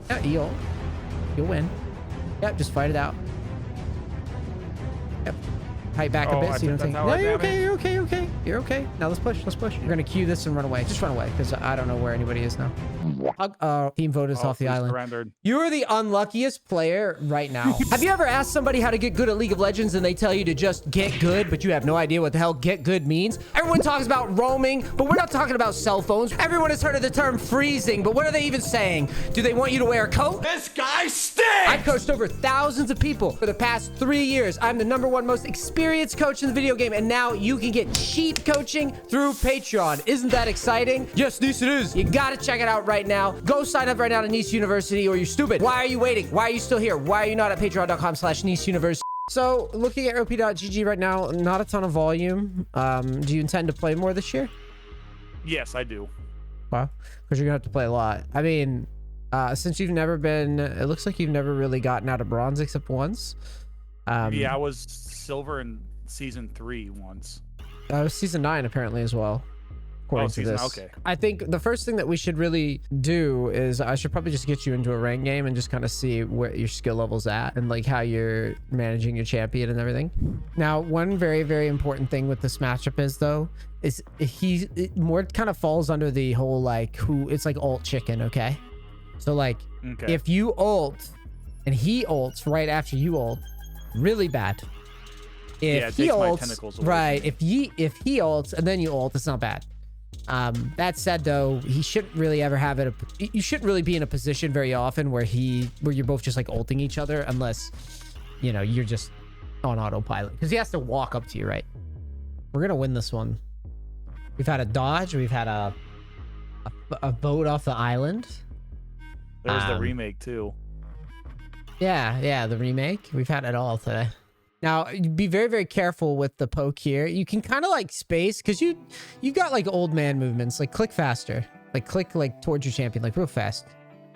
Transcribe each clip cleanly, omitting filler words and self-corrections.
Yeah, you'll win. Yep, just fight it out. Yep. Height back a bit so you don't think. No, you're okay, you're okay, you're okay. You're okay. Now let's push, let's push. We're gonna queue this and run away. Just run away, because I don't know where anybody is now. Team voted us off the island. Surrendered. You are the unluckiest player right now. Have you ever asked somebody how to get good at League of Legends and they tell you to just get good, but you have no idea what the hell get good means? Everyone talks about roaming, but we're not talking about cell phones. Everyone has heard of the term freezing, but what are they even saying? Do they want you to wear a coat? This guy stinks! I've coached over thousands of people for the past 3 years. I'm the #1 most experienced coach in the video game, and now you can get cheap coaching through Patreon. Isn't that exciting? Yes, NEACE it is. You gotta check it out right now. Go sign up right now to NEACE University, or you're stupid. Why are you waiting? Why are you still here? Why are you not at patreon.com/NEACE University? So, looking at op.gg right now, not a ton of volume. Do you intend to play more this year? Yes, I do. Wow, because you're gonna have to play a lot. I mean, since you've never been, it looks like you've never really gotten out of bronze except once. Yeah, I was silver in season 3 once. Season 9 apparently as well, according to this. Okay. I think the first thing that we should really do is I should probably just get you into a rank game and just kind of see where your skill level's at and like how you're managing your champion and everything. Now, one very, very important thing with this matchup is though, is it more kind of falls under the whole like it's like ult chicken, okay? So like if you ult and he ults right after you ult, really bad. If he ults, right, if he ults and then you ult, it's not bad. That said though, he shouldn't really ever have it. You shouldn't really be in a position very often where you're both just like ulting each other unless, you know, you're just on autopilot, because he has to walk up to you, right? We're gonna win this one. We've had a dodge. We've had a boat off the island. There's the remake too. Yeah, the remake. We've had it all today. Now, be very, very careful with the poke here. You can kind of like space, because you got like old man movements. Like click faster. Like click like towards your champion, like real fast.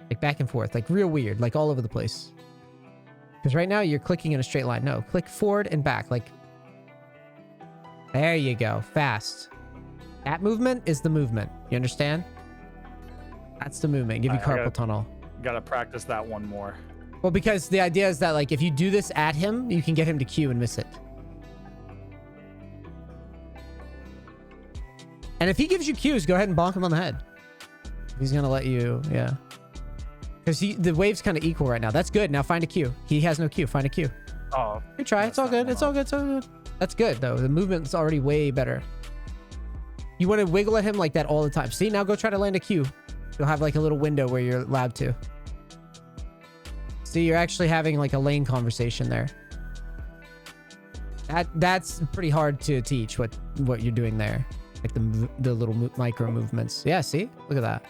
Like back and forth, like real weird, like all over the place. Because right now you're clicking in a straight line. No, click forward and back. Like, there you go, fast. That movement is the movement. You understand? That's the movement. Give you carpal tunnel. Gotta practice that one more. Well, because the idea is that, like, if you do this at him, you can get him to Q and miss it. And if he gives you Qs, go ahead and bonk him on the head. He's gonna let you, yeah. Because the wave's kind of equal right now. That's good. Now find a Q. He has no Q. Find a Q. Oh. Good try. It's all good. It's all good. It's all good. That's good, though. The movement's already way better. You want to wiggle at him like that all the time. See, now go try to land a Q. You'll have, like, a little window where you're allowed to. See, you're actually having like a lane conversation there. That's pretty hard to teach what you're doing there, like the little micro movements. Yeah, see, look at that.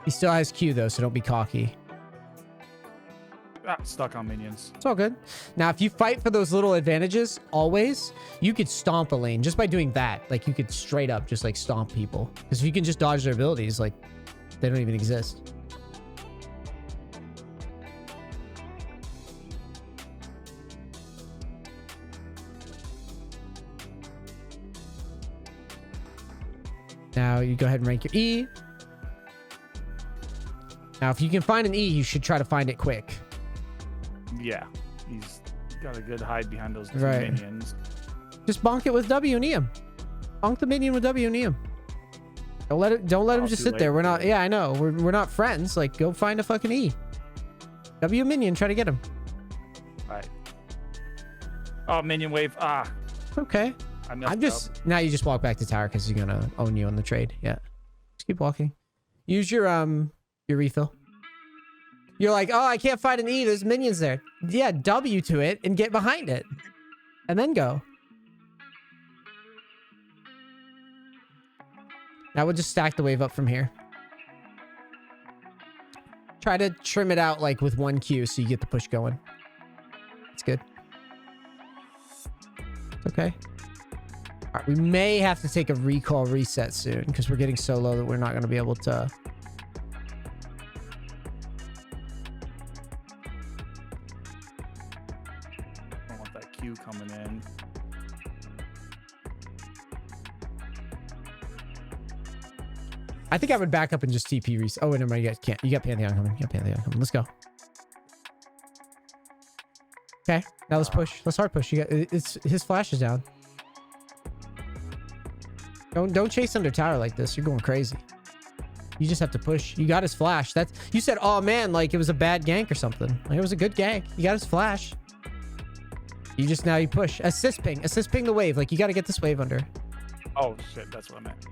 He still has Q though, so don't be cocky. Stuck on minions. It's all good. Now, if you fight for those little advantages, always, you could stomp a lane just by doing that. Like you could straight up just like stomp people, because if you can just dodge their abilities, like they don't even exist. Now you go ahead and rank your E. Now, if you can find an E, you should try to find it quick. Yeah, he's got a good hide behind those two Right. minions. Just bonk it with W and E him. Bonk the minion with W and E him. Don't let him just sit there. We're not. Yeah, I know. We're not friends. Like, go find a fucking E. W minion. Try to get him. All right. Oh, minion wave. Ah. Okay. I'm just up. Now you just walk back to tower because he's gonna own you on the trade. Yeah. Just keep walking. Use your refill. You're like, oh, I can't find an E. There's minions there. Yeah, W to it and get behind it, and then go. Now we'll just stack the wave up from here. Try to trim it out like with 1 Q so you get the push going. It's good. It's okay. All right, we may have to take a recall reset soon because we're getting so low that we're not going to be able to. I don't want that Q coming in. I think I would back up and just TP reset. Oh, wait, never mind. You guys can't. You got Pantheon coming. You got Pantheon coming. Let's go. Okay, now let's push. Let's hard push. You got it's his flash is down. Don't chase under tower like this. You're going crazy. You just have to push. You got his flash. That's you said, oh man, like it was a bad gank or something. Like it was a good gank. You got his flash. You just now you push. Assist ping the wave. Like you got to get this wave under. Oh shit, that's what I meant.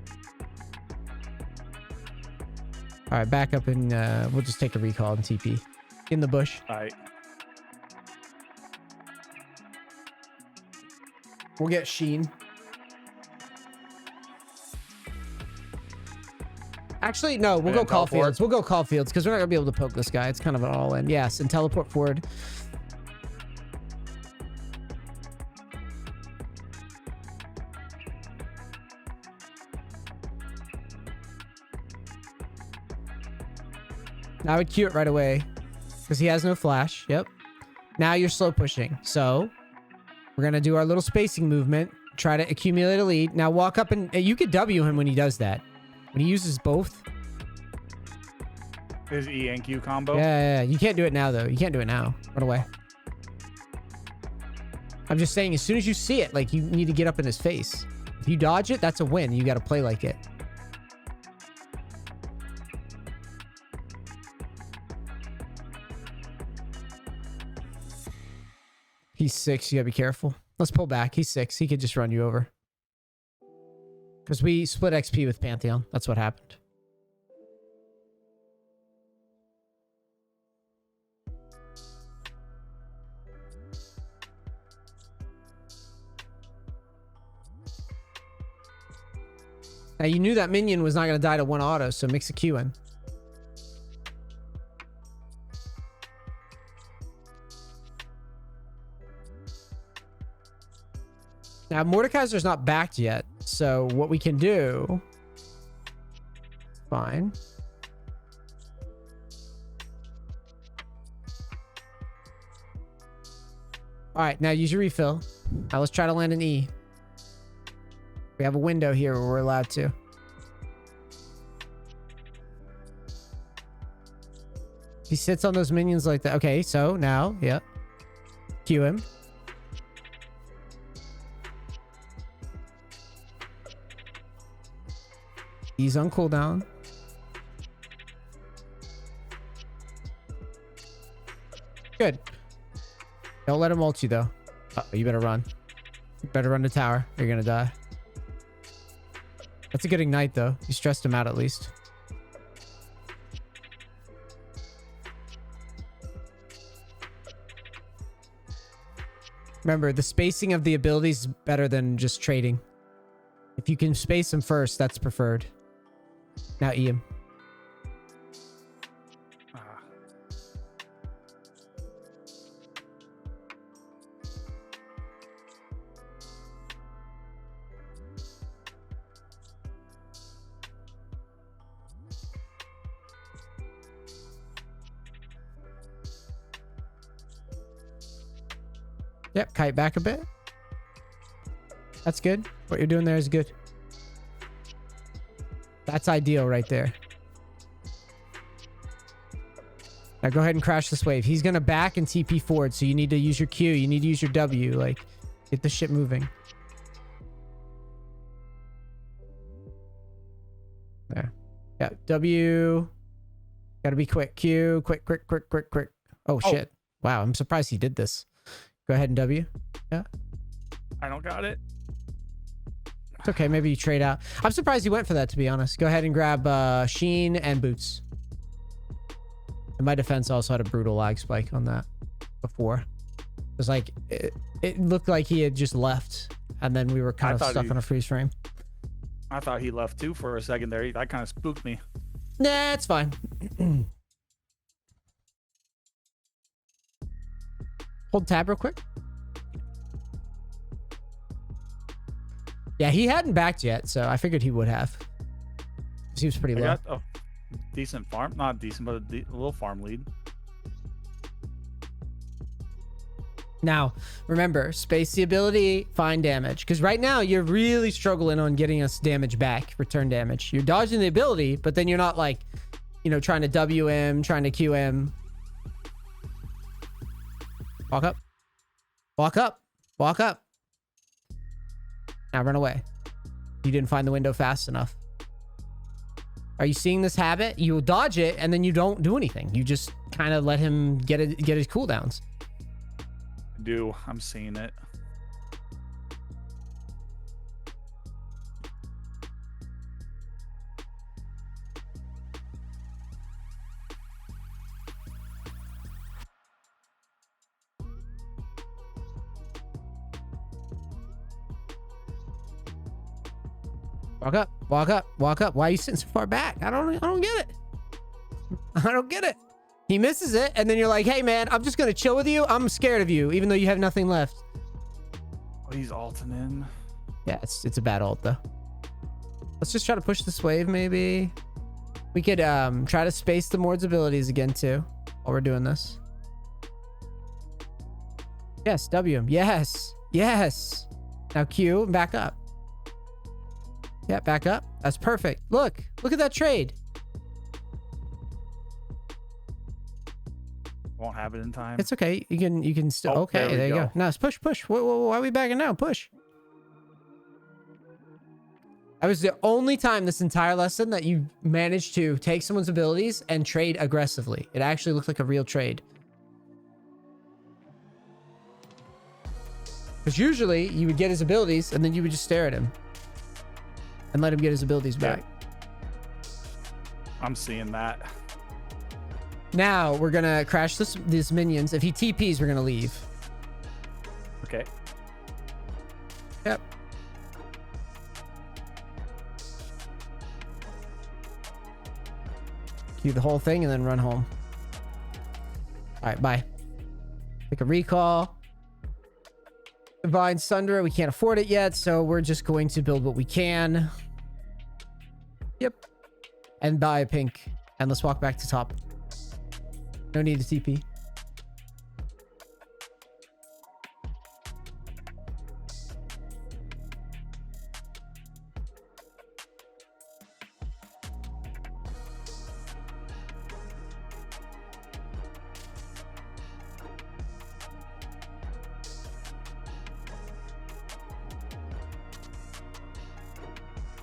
All right, back up and we'll just take a recall and TP in the bush. All right. We'll get Sheen. Actually, no, we'll go Caulfields. We'll go Caulfields because we're not gonna be able to poke this guy. It's kind of an all-in. Yes, and teleport forward. I would Q it right away because he has no flash. Yep. Now you're slow pushing. So we're going to do our little spacing movement. Try to accumulate a lead. Now walk up and you could W him when he does that. When he uses both. His E and Q combo? Yeah. You can't do it now, though. You can't do it now. Run away. I'm just saying, as soon as you see it, like, you need to get up in his face. If you dodge it, that's a win. You got to play like it. He's 6. You gotta be careful. Let's pull back. He's 6. He could just run you over. Because we split XP with Pantheon. That's what happened. Now you knew that minion was not going to die to 1 auto, so mix a Q in. Now, Mordekaiser's not backed yet, so what we can do... Fine. Alright, now use your refill. Now let's try to land an E. We have a window here where we're allowed to. He sits on those minions like that. Okay, so now, yep. Q him. He's on cooldown. Good. Don't let him ult you, though. Uh-oh, you better run. You better run to tower. You're gonna die. That's a good ignite, though. You stressed him out at least. Remember, the spacing of the abilities is better than just trading. If you can space them first, that's preferred. Now E him. Yep, kite back a bit. That's good. What you're doing there is good. That's ideal right there. Now go ahead and crash this wave. He's going to back and TP forward, so you need to use your Q. You need to use your W. Like, get the shit moving. There. Yeah, W. Gotta be quick. Q. Quick. Oh, shit. Wow, I'm surprised he did this. Go ahead and W. Yeah. I don't got it. It's okay. Maybe you trade out. I'm surprised you went for that, to be honest. Go ahead and grab Sheen and Boots. And my defense also had a brutal lag spike on that before. It was like, it looked like he had just left. And then we were kind of stuck on a freeze frame. I thought he left too for a second there. That kind of spooked me. Nah, it's fine. Hold tab real quick. Yeah, he hadn't backed yet, so I figured he would have. He was pretty low. Got a decent farm. Not decent, but a little farm lead. Now, remember, space the ability, find damage. Because right now, you're really struggling on getting us damage back, return damage. You're dodging the ability, but then you're not like, you know, trying to WM, trying to QM. Walk up. Walk up. Walk up. Now run away. You didn't find the window fast enough. Are you seeing this habit? You dodge it, and then you don't do anything. You just kind of let him get his cooldowns. I'm seeing it. Walk up, walk up, walk up. Why are you sitting so far back? I don't get it. I don't get it. He misses it, and then you're like, hey, man, I'm just going to chill with you. I'm scared of you, even though you have nothing left. Oh, he's ulting in. Yeah, it's a bad ult, though. Let's just try to push this wave, maybe. We could try to space the Mord's abilities again, too, while we're doing this. Yes, W him. Yes. Yes. Now Q and back up. Yeah, back up. That's perfect. Look at that trade. Won't have it in time. It's okay. You can still. Oh, okay, there you go. Now it's push. Why are we backing now? Push. That was the only time this entire lesson that you managed to take someone's abilities and trade aggressively. It actually looked like a real trade. Because usually you would get his abilities and then you would just stare at him and let him get his abilities back. I'm seeing that. Now we're gonna crash these minions. If he TPs, we're gonna leave. Okay. Yep. Queue the whole thing and then run home. All right, bye. Take a recall. Divine Sunder, we can't afford it yet, so we're just going to build what we can. Yep. And buy a pink. And let's walk back to top. No need to TP.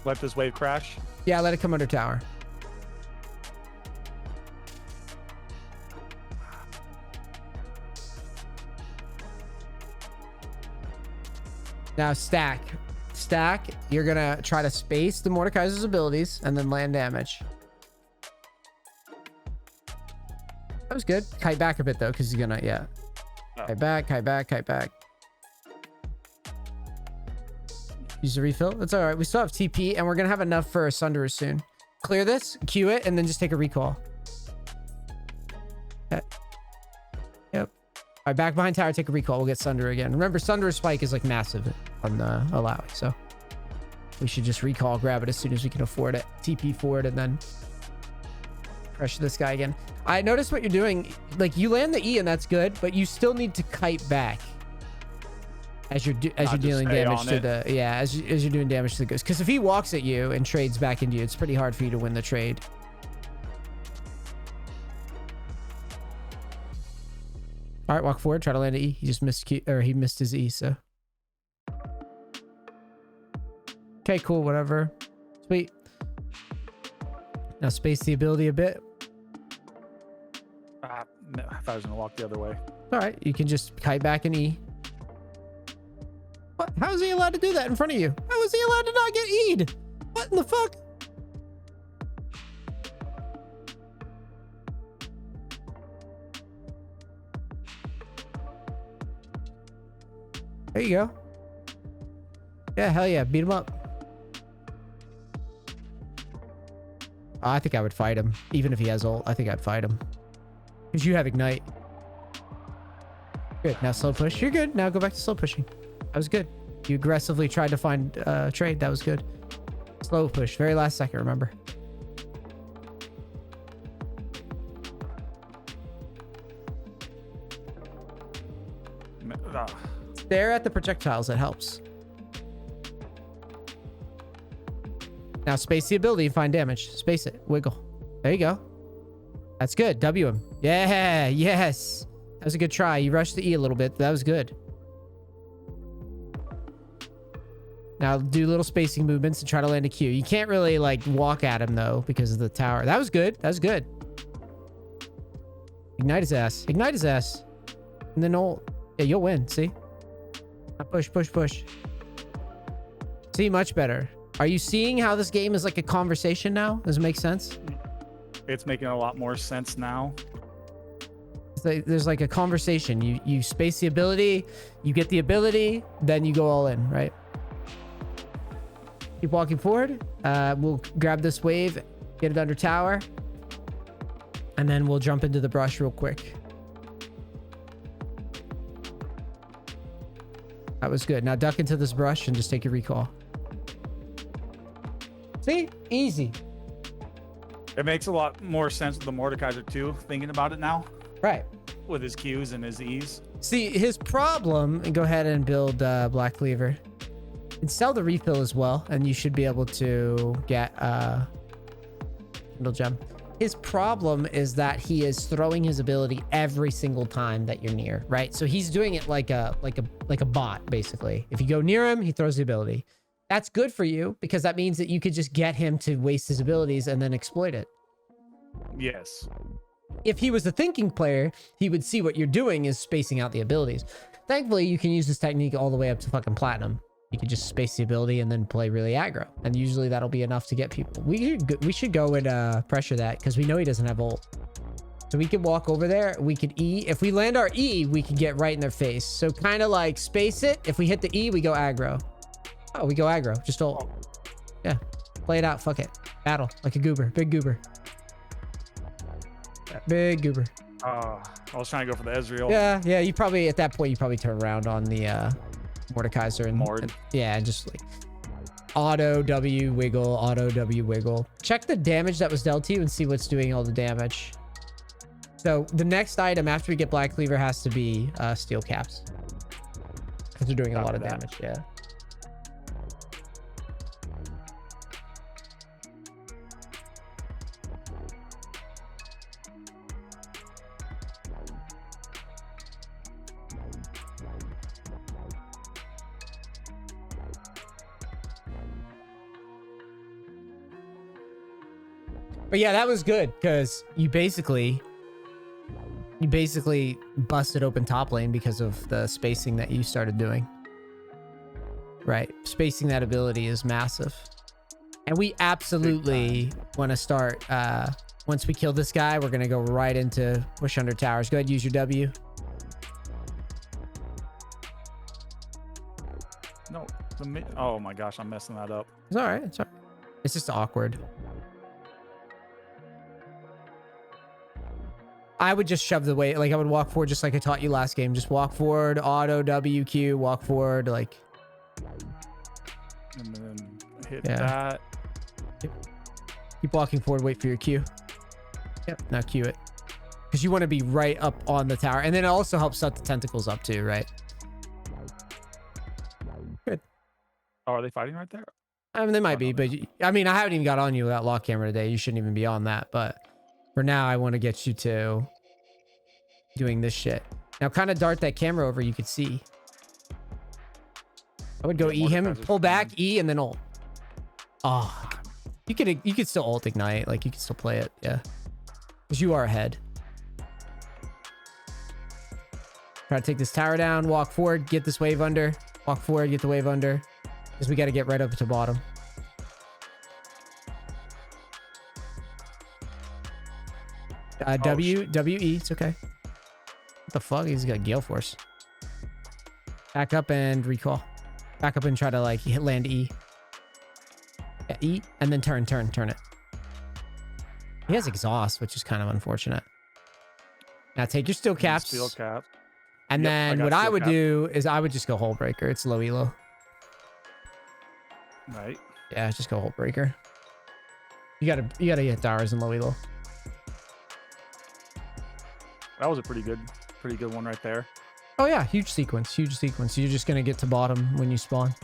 Let this wave crash. Yeah, let it come under tower. Now stack. Stack. You're gonna try to space the Mordekaiser's abilities and then land damage. That was good. Kite back a bit though, because he's gonna, yeah. Oh. Kite back, kite back, kite back. Use the refill. That's all right. We still have TP, and we're gonna have enough for a Sunderer soon. Clear this, queue it, and then just take a recall. Okay. Yep. All right, back behind tower, take a recall. We'll get Sunderer again. Remember, Sunderer's spike is like massive on the allowing, so we should just recall, grab it as soon as we can afford it. TP forward, and then pressure this guy again. I noticed what you're doing. Like, you land the E, and that's good, but you still need to kite back. As you're dealing damage to the as you're doing damage to the ghost, because if he walks at you and trades back into you, it's pretty hard for you to win the trade. All right, walk forward, try to land an E. He just missed Q, or he missed his E. So okay, cool, whatever, sweet. Now space the ability a bit. No, I thought I was gonna walk the other way. All right, you can just kite back an E. What? How is he allowed to do that in front of you? How is he allowed to not get E'd? What in the fuck? There you go. Yeah, hell yeah. Beat him up. I think I would fight him. Even if he has ult, I think I'd fight him. Because you have Ignite. Good. Now slow push. You're good. Now go back to slow pushing. That was good. You aggressively tried to find trade. That was good. Slow push. Very last second, remember. Stare at the projectiles. It helps. Now space the ability and find damage. Space it. Wiggle. There you go. That's good. W him. Yeah. Yes. That was a good try. You rushed the E a little bit. That was good. Now do little spacing movements and try to land a Q. You can't really like walk at him though because of the tower. That was good. That was good. Ignite his ass. Ignite his ass. And then yeah, you'll win. See? Now push, push, push. See, much better. Are you seeing how this game is like a conversation now? Does it make sense? It's making a lot more sense now. There's like a conversation. You space the ability, you get the ability, then you go all in, right? Keep walking forward. We'll grab this wave, get it under tower, and then we'll jump into the brush real quick. That was good. Now duck into this brush and just take your recall. See? Easy. It makes a lot more sense with the Mordekaiser too, thinking about it now. Right. With his Qs and his Es. See, his problem, and go ahead and build Black Cleaver. And sell the refill as well, and you should be able to get Kindle Gem. His problem is that he is throwing his ability every single time that you're near, right? So he's doing it like a bot, basically. If you go near him, he throws the ability. That's good for you because that means that you could just get him to waste his abilities and then exploit it. Yes. If he was a thinking player, he would see what you're doing is spacing out the abilities. Thankfully, you can use this technique all the way up to fucking platinum. You could just space the ability and then play really aggro. And usually that'll be enough to get people. We should go and pressure that because we know he doesn't have ult. So we could walk over there. We could E. If we land our E, we could get right in their face. So kind of like space it. If we hit the E, we go aggro. Oh, we go aggro. Just ult. Yeah. Play it out. Fuck it. Battle. Like a goober. Big goober. Big goober. I was trying to go for the Ezreal. Yeah. You probably, at that point, you probably turn around on the Mordekaiser and yeah, and just like auto W wiggle, auto W wiggle. Check the damage that was dealt to you and see what's doing all the damage. So the next item after we get Black Cleaver has to be steel caps because they're doing a lot of damage. Yeah. But yeah, that was good because you basically busted open top lane because of the spacing that you started doing. Right. Spacing that ability is massive. And we absolutely want to start, once we kill this guy, we're going to go right into push under towers. Go ahead, use your W. No. Oh my gosh, I'm messing that up. It's all right. It's all right. It's just awkward. I would just shove the weight. Like I would walk forward just like I taught you last game. Just walk forward, auto WQ, walk forward, like. And then hit that. Yep. Keep walking forward, wait for your Q. Yep, now Q it. Because you want to be right up on the tower. And then it also helps set the tentacles up too, right? Good. Oh, are they fighting right there? I mean, they might be, but I mean, I haven't even got on you with that lock camera today. You shouldn't even be on that, but for now, I want to get you to doing this shit. Now, kind of dart that camera over. You could see. I would go E him, pull back, E, and then ult. Oh, you could still ult ignite. Like you could still play it, yeah. Because you are ahead. Try to take this tower down. Walk forward. Get this wave under. Walk forward. Get the wave under. Because we got to get right up to bottom. W E. It's okay. What the fuck? He's got Gale Force. Back up and recall. Back up and try to like hit land E. Yeah, E and then turn it. He has exhaust, which is kind of unfortunate. Now take your steel caps. Steel cap. And then what I would do is I would just go Hull Breaker. It's low elo. Right. Yeah, just go Hull Breaker. You gotta get towers and low elo. That was a pretty good one right there. Oh yeah, huge sequence, huge sequence. You're just gonna get to bottom when you spawn.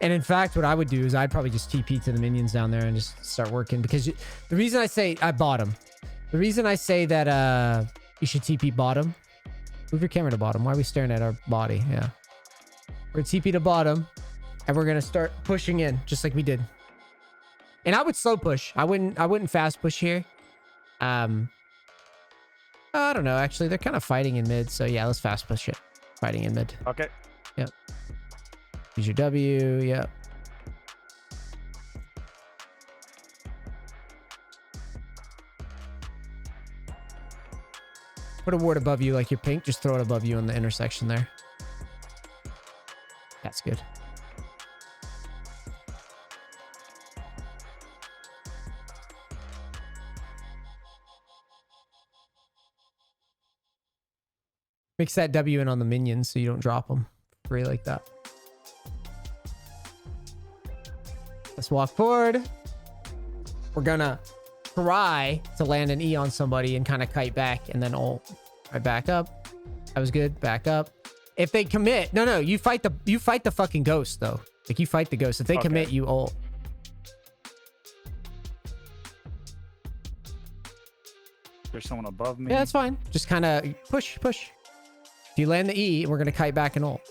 And in fact, what I would do is I'd probably just TP to the minions down there and just start working, because the reason I say bottom, the reason I say that you should TP bottom. Move your camera to bottom. Why are we staring at our body? Yeah. We're TP to bottom, and we're gonna start pushing in just like we did. And I would slow push. I wouldn't fast push here. I don't know. Actually, they're kind of fighting in mid, so yeah, let's fast push it. Fighting in mid. Okay. Yep. Use your W. Yep. Put a ward above you like your pink. Just throw it above you in the intersection there. That's good. Mix that W in on the minions so you don't drop them free like that. Let's walk forward. We're gonna try to land an E on somebody and kind of kite back and then ult. Right, back up. That was good. Back up. If they commit, no, you fight the fucking ghost though. Like you fight the ghost. If they commit, you ult. There's someone above me. Yeah, that's fine. Just kind of push. If you land the E, we're gonna kite back and ult.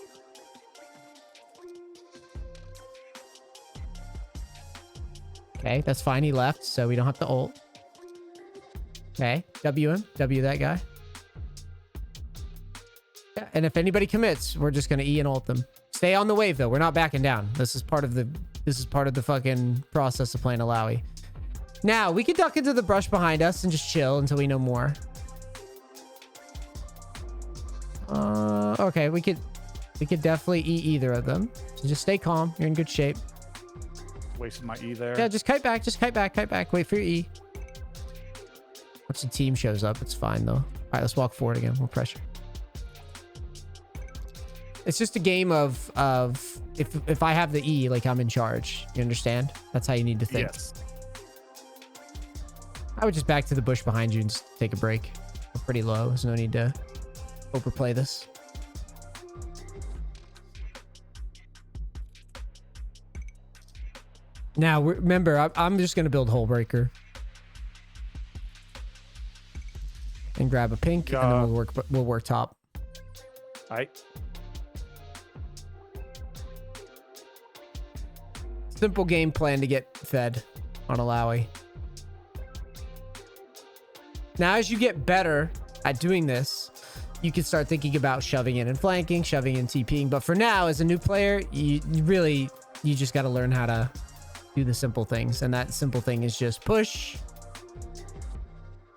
Okay, that's fine. He left, so we don't have to ult. Okay, W him. W that guy. Yeah, and if anybody commits, we're just gonna E and ult them. Stay on the wave though. We're not backing down. This is part of the fucking process of playing Alawi. Now we could duck into the brush behind us and just chill until we know more. Okay, we could definitely E either of them. So just stay calm. You're in good shape. Wasted my E there. Yeah, just kite back. Wait for your E. Once the team shows up, it's fine though. All right, let's walk forward again. More pressure. It's just a game of if I have the E, like I'm in charge. You understand? That's how you need to think. Yes. I would just back to the bush behind you and just take a break. We're pretty low. There's no need to overplay this. Now, remember, I'm just going to build Hole Breaker. And grab a pink, and then we'll work top. Alright. Simple game plan to get fed on Alawi. Now, as you get better at doing this, you can start thinking about shoving in and flanking, shoving in TPing. But for now, as a new player, you just got to learn how to do the simple things. And that simple thing is just push,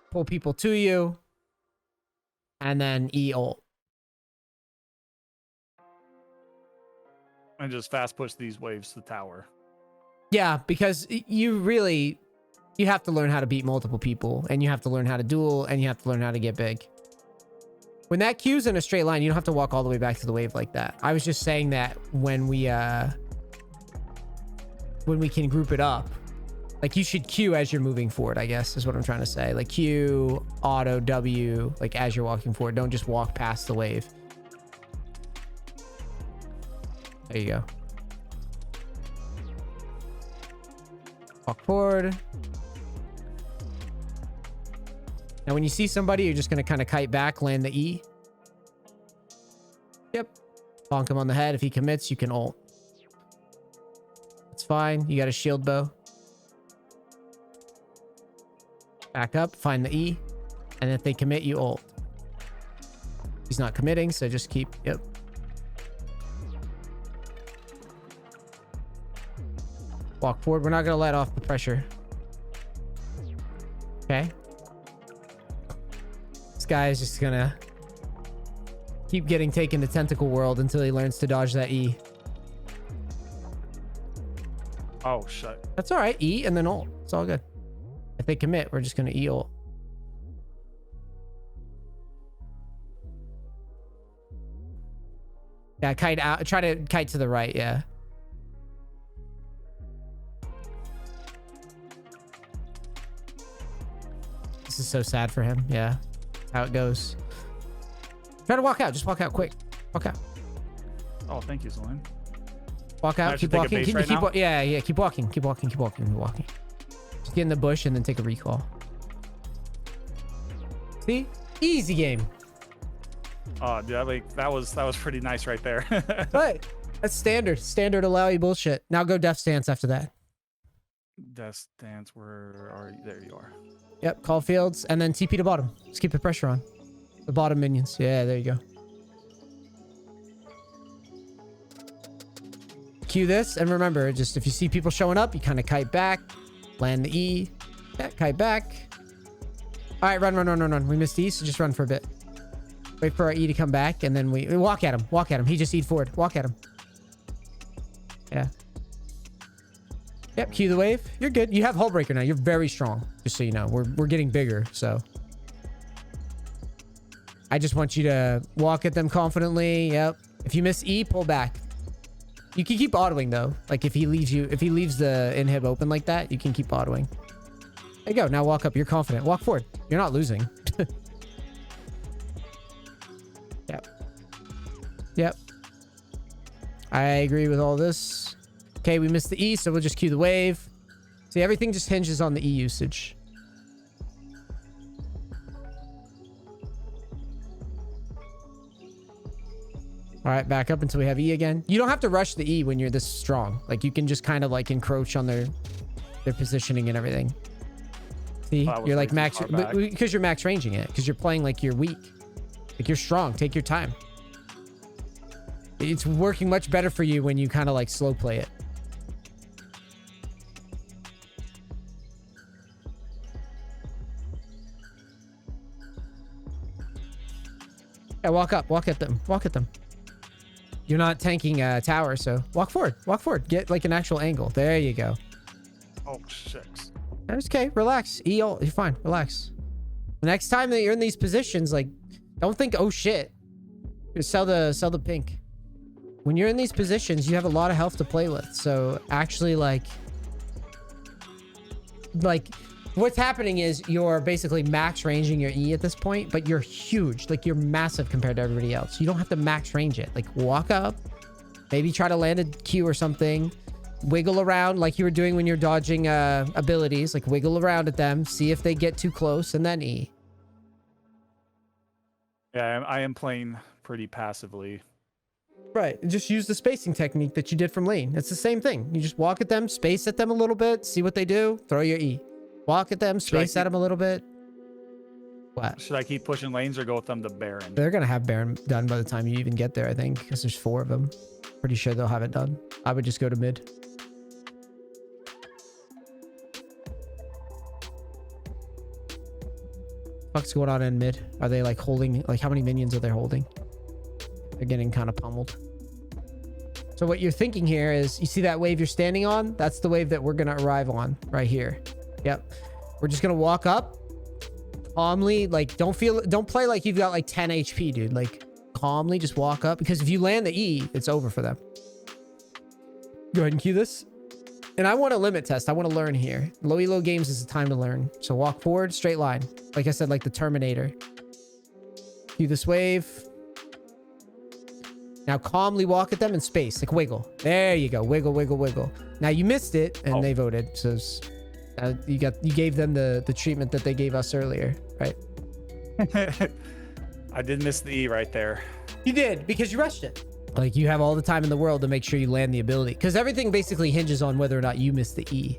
pull people to you, and then E ult. And just fast push these waves to the tower. Yeah, because you have to learn how to beat multiple people, and you have to learn how to duel, and you have to learn how to get big. When that queue's in a straight line, you don't have to walk all the way back to the wave like that. I was just saying that when we can group it up, like you should queue as you're moving forward, I guess is what I'm trying to say. Like Q, auto, W, like as you're walking forward. Don't just walk past the wave. There you go. Walk forward. Now, when you see somebody, you're just going to kind of kite back, land the E. Yep. Bonk him on the head. If he commits, you can ult. It's fine. You got a shield bow. Back up, find the E. And if they commit, you ult. He's not committing, so just keep... Yep. Walk forward. We're not going to let off the pressure. Okay. This guy is just going to keep getting taken to Tentacle World until he learns to dodge that E. Oh, shit. That's all right. E and then ult. It's all good. If they commit, we're just going to E ult. Yeah, kite out. Try to kite to the right. Yeah. This is so sad for him. Yeah. That's how it goes. Try to walk out. Just walk out quick. Walk out. Oh, thank you, Zelin. Walk out. Keep walking. Yeah. Keep walking. Keep walking. Keep walking. Keep walking. Just get in the bush and then take a recall. See? Easy game. Oh, dude, like that was pretty nice right there. But that's standard allow you bullshit. Now go death stance after that. Death stance, where are you? There you are. Yep, call fields and then TP to bottom. Just keep the pressure on. The bottom minions. Yeah, there you go. Cue this and remember, just if you see people showing up, you kind of kite back, land the E, kite back. All right, run. We missed E, so just run for a bit. Wait for our E to come back and then we walk at him. Walk at him. He just E'd forward. Walk at him. Yeah. Yep, cue the wave. You're good. You have hull breaker now. You're very strong. Just so you know, we're getting bigger. So I just want you to walk at them confidently. Yep. If you miss E, pull back. You can keep autoing though. Like if he leaves the inhib open like that, you can keep autoing. There you go. Now walk up. You're confident. Walk forward. You're not losing. Yep. I agree with all this. Okay, we missed the E, so we'll just cue the wave. See, everything just hinges on the E usage. All right, back up until we have E again. You don't have to rush the E when you're this strong. Like, you can just kind of, like, encroach on their positioning and everything. See, you're, like, max... Because you're max ranging it. Because you're playing like you're weak. Like, you're strong. Take your time. It's working much better for you when you kind of, like, slow play it. Yeah, walk up. Walk at them. Walk at them. You're not tanking a tower, so walk forward. Walk forward. Get, like, an actual angle. There you go. Oh, shucks. That's okay. Relax. You're fine. Relax. The next time that you're in these positions, like, don't think, oh, shit. Just sell the pink. When you're in these positions, you have a lot of health to play with. So, actually, like... What's happening is you're basically max ranging your E at this point, but you're huge. Like, you're massive compared to everybody else. You don't have to max range it. Like, walk up. Maybe try to land a Q or something. Wiggle around like you were doing when you're dodging abilities. Like, wiggle around at them. See if they get too close, and then E. Yeah, I am playing pretty passively. Right. Just use the spacing technique that you did from lane. It's the same thing. You just walk at them, space at them a little bit, see what they do, throw your E. Walk at them, space at them a little bit. What? Should I keep pushing lanes or go with them to Baron? They're going to have Baron done by the time you even get there, I think, because there's 4 of them. Pretty sure they'll have it done. I would just go to mid. What's going on in mid? Are they like holding, like how many minions are they holding? They're getting kind of pummeled. So what you're thinking here is, you see that wave you're standing on? That's the wave that we're going to arrive on right here. Yep. We're just going to walk up calmly. Like, don't play like you've got like 10 HP, dude. Like, calmly just walk up, because if you land the E, it's over for them. Go ahead and cue this. And I want to limit test. I want to learn here. Low elo games is the time to learn. So walk forward, straight line. Like I said, like the Terminator. Cue this wave. Now calmly walk at them in space, like wiggle. There you go. Wiggle, wiggle, wiggle. Now you missed it and they voted. So you gave them the treatment that they gave us earlier, right? I did miss the E right there. You did, because you rushed it. Like, you have all the time in the world to make sure you land the ability, because everything basically hinges on whether or not you miss the E.